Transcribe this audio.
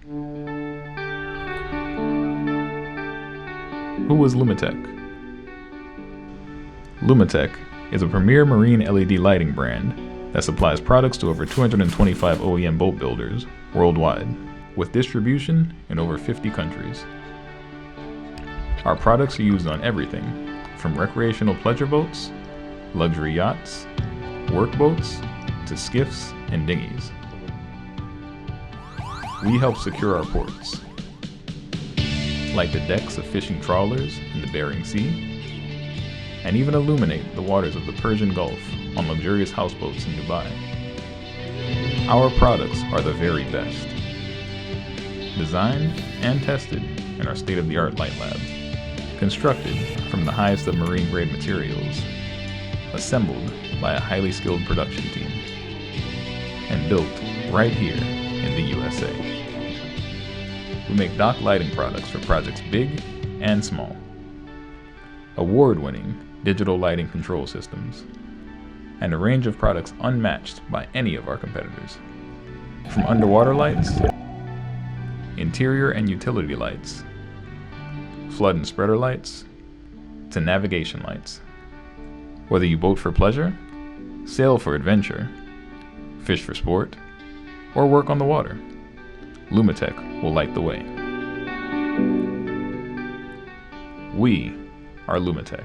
Who is Lumitec? Lumitec is a premier marine LED lighting brand that supplies products to over 225 OEM boat builders worldwide, with distribution in over 50 countries. Our products are used on everything from recreational pleasure boats, luxury yachts, workboats, to skiffs and dinghies. We help secure our ports, like the decks of fishing trawlers in the Bering Sea, and even illuminate the waters of the Persian Gulf on luxurious houseboats in Dubai. Our products are the very best, designed and tested in our state-of-the-art light lab, constructed from the highest of marine-grade materials, assembled by a highly skilled production team, and built right here in the USA. We make dock lighting products for projects big and small. Award-winning digital lighting control systems, and a range of products unmatched by any of our competitors. From underwater lights, interior and utility lights, flood and spreader lights, to navigation lights. Whether you boat for pleasure, sail for adventure, fish for sport, or work on the water, Lumitec will light the way. We are Lumitec.